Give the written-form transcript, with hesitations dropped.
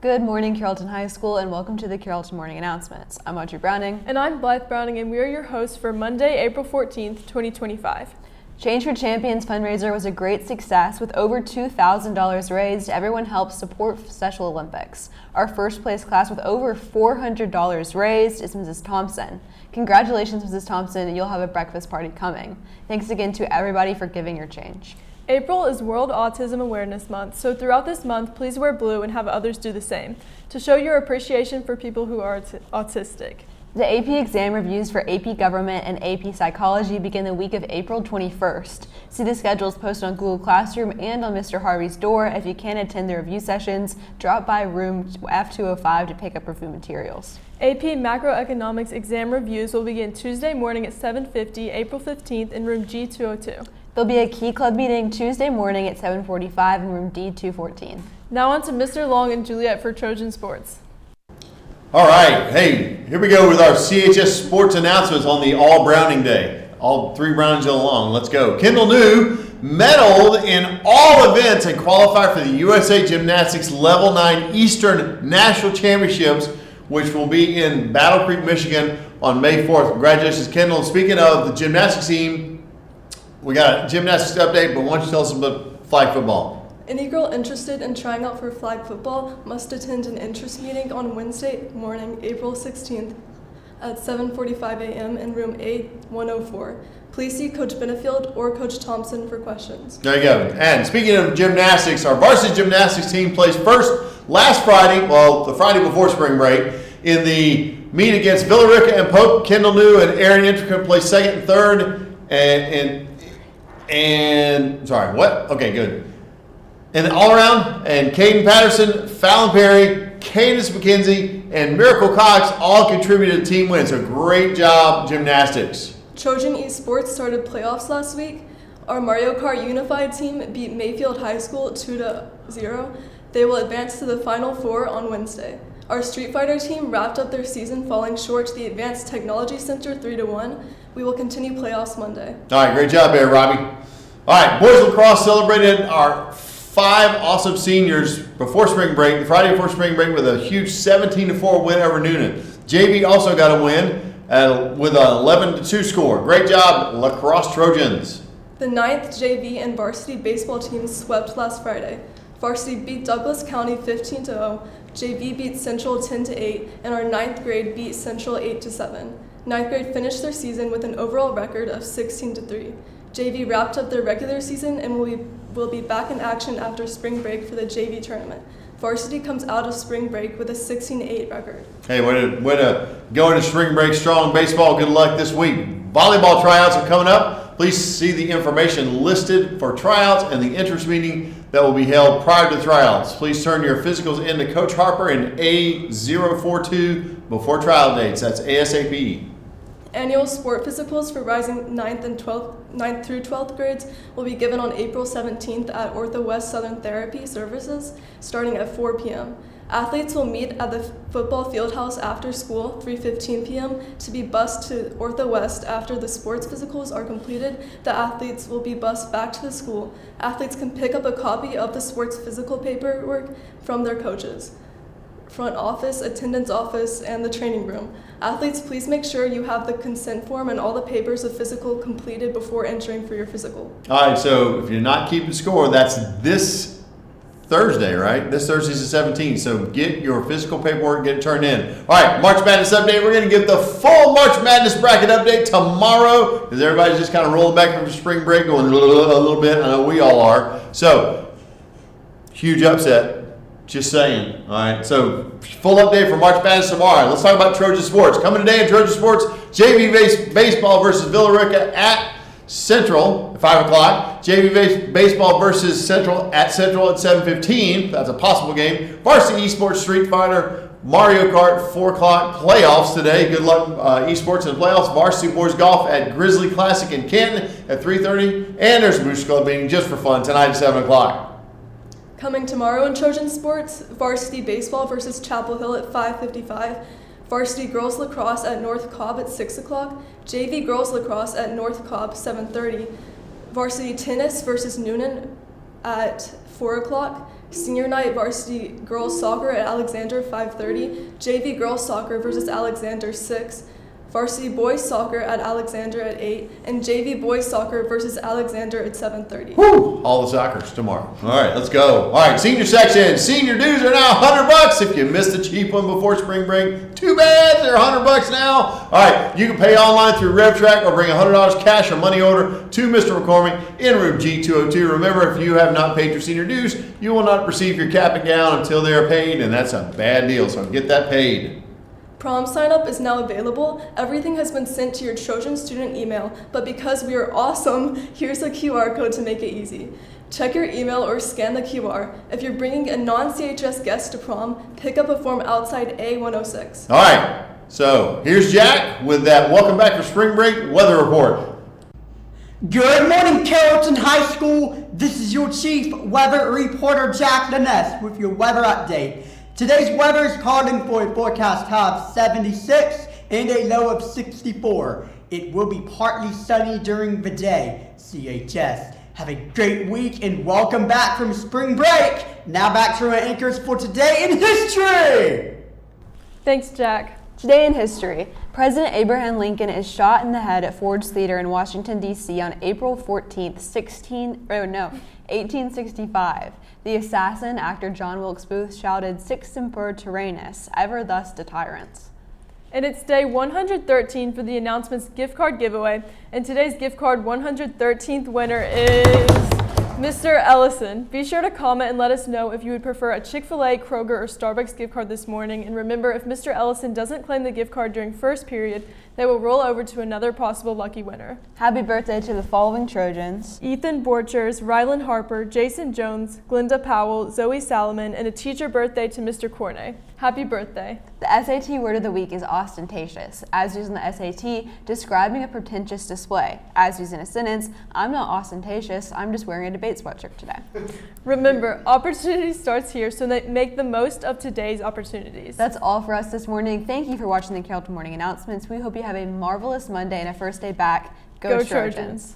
Good morning, Carrollton High School, and welcome to the Carrollton Morning Announcements. I'm Audrey Browning. And I'm Blythe Browning, and we are your hosts for Monday, April 14th, 2025. Change for Champions fundraiser was a great success with over $2,000 raised. Everyone helps support Special Olympics. Our first place class with over $400 raised is Mrs. Thompson. Congratulations, Mrs. Thompson. You'll have a breakfast party coming. Thanks again to everybody for giving your change. April is World Autism Awareness Month, so throughout this month, please wear blue and have others do the same to show your appreciation for people who are autistic. The AP exam reviews for AP Government and AP Psychology begin the week of April 21st. See the schedules posted on Google Classroom and on Mr. Harvey's door. If you can't attend the review sessions, drop by room F205 to pick up review materials. AP Macroeconomics exam reviews will begin Tuesday morning at 7:50, April 15th in room G202. There'll be a Key Club meeting Tuesday morning at 7:45 in room D214. Now on to Mr. Long and Juliet for Trojan Sports. All right, hey, here we go with our CHS sports announcements on the All Browning Day. All three Brownings go along. Let's go. Kendall New medaled in all events and qualified for the USA Gymnastics Level 9 Eastern National Championships, which will be in Battle Creek, Michigan on May 4th. Congratulations, Kendall. Speaking of the gymnastics team, we got a gymnastics update, but why don't you tell us about flag football? Any girl interested in trying out for flag football must attend an interest meeting on Wednesday morning, April 16th at 7:45 a.m. in room A104. Please see Coach Benefield or Coach Thompson for questions. There you go. And speaking of gymnastics, our varsity gymnastics team placed first last Friday, well, the Friday before spring break, in the meet against Villarica and Pope. Kendall New and Aaron Intricate placed second and third. Okay, good. And all around, and Caden Patterson, Fallon Perry, Candace McKenzie, and Miracle Cox all contributed to team wins. So great job, gymnastics. Trojan Esports started playoffs last week. Our Mario Kart Unified team beat Mayfield High School 2-0. They will advance to the Final Four on Wednesday. Our Street Fighter team wrapped up their season falling short to the Advanced Technology Center 3-1. We will continue playoffs Monday. All right, great job there, Robbie. All right, boys lacrosse celebrated our 5 awesome seniors before spring break, the Friday before spring break, with a huge 17-4 win over Noonan. JV also got a win with an 11-2 score. Great job, lacrosse Trojans. The 9th JV and varsity baseball teams swept last Friday. Varsity beat Douglas County 15-0, JV beat Central 10-8, and our 9th grade beat Central 8-7. 9th grade finished their season with an overall record of 16-3. JV wrapped up their regular season and will be back in action after spring break for the JV tournament. Varsity comes out of spring break with a 16-8 record. Hey, way to go into spring break strong. Baseball, good luck this week. Volleyball tryouts are coming up. Please see the information listed for tryouts and the interest meeting that will be held prior to tryouts. Please turn your physicals in to Coach Harper in A042 before trial dates. That's ASAP. Annual sport physicals for rising 9th through 12th grades will be given on April 17th at Ortho West Southern Therapy Services starting at 4 p.m. Athletes will meet at the football field house after school, 3:15 p.m., to be bused to Ortho West after the sports physicals are completed. The athletes will be bused back to the school. Athletes can pick up a copy of the sports physical paperwork from their coaches, front office, attendance office, and the training room. Athletes, please make sure you have the consent form and all the papers of physical completed before entering for your physical. All right, so if you're not keeping score, that's this Thursday, right? This Thursday's the 17th, so get your physical paperwork, get it turned in. All right, March Madness update. We're going to give the full March Madness bracket update tomorrow because everybody's just kind of rolling back from spring break going a little bit. I know we all are. So, huge upset. Just saying. All right, so full update for March Madness tomorrow. Let's talk about Trojan Sports. Coming today in Trojan Sports, JV baseball versus Villarica at Central at 5 o'clock. JV baseball versus Central at 7:15. That's a possible game. Varsity Esports Street Fighter, Mario Kart, 4 o'clock. Playoffs today. Good luck, Esports in the playoffs. Varsity Boys Golf at Grizzly Classic in Canton at 3:30. And there's a Booster Club meeting just for fun tonight at 7 o'clock. Coming tomorrow in Trojan Sports, varsity baseball versus Chapel Hill at 5:55. Varsity girls lacrosse at North Cobb at 6 o'clock. JV girls lacrosse at North Cobb 7:30. Varsity tennis versus Noonan at 4 o'clock. Senior night varsity girls soccer at Alexander 5:30. JV girls soccer versus Alexander 6. Varsity boys soccer at Alexander at 8, and JV boys soccer versus Alexander at 7:30. Woo! All the soccer's tomorrow. All right, let's go. All right, senior section. Senior dues are now $100. If you missed the cheap one before spring break, too bad. They're $100 now. All right, you can pay online through RevTrack or bring $100 cash or money order to Mr. McCormick in room G202. Remember, if you have not paid your senior dues, you will not receive your cap and gown until they are paid, and that's a bad deal. So get that paid. Prom sign-up is now available. Everything has been sent to your Trojan student email, but because we are awesome, here's a QR code to make it easy. Check your email or scan the QR. If you're bringing a non-CHS guest to prom, pick up a form outside A106. All right, so here's Jack with that welcome back for spring break weather report. Good morning, Carrollton High School. This is your chief weather reporter, Jack Ness, with your weather update. Today's weather is calling for a forecast high of 76 and a low of 64. It will be partly sunny during the day. CHS, have a great week and welcome back from spring break. Now back to our anchors for Today in History. Thanks, Jack. Today in history, President Abraham Lincoln is shot in the head at Ford's Theater in Washington, D.C. on April 14th, 1865. The assassin, actor John Wilkes Booth, shouted "Sic semper tyrannis," ever thus to tyrants. And it's day 113 for the announcements gift card giveaway. And today's gift card 113th winner is Mr. Ellison. Be sure to comment and let us know if you would prefer a Chick-fil-A, Kroger, or Starbucks gift card this morning. And remember, if Mr. Ellison doesn't claim the gift card during first period, they will roll over to another possible lucky winner. Happy birthday to the following Trojans: Ethan Borchers, Rylan Harper, Jason Jones, Glinda Powell, Zoe Salomon, and a teacher birthday to Mr. Corney. Happy birthday. The SAT word of the week is ostentatious, as used in the SAT, describing a pretentious display. As used in a sentence, I'm not ostentatious, I'm just wearing a debate sweatshirt today. Remember, opportunity starts here, so make the most of today's opportunities. That's all for us this morning. Thank you for watching the Carrollton Morning Announcements. We hope you have a marvelous Monday and a first day back. Go Trojans.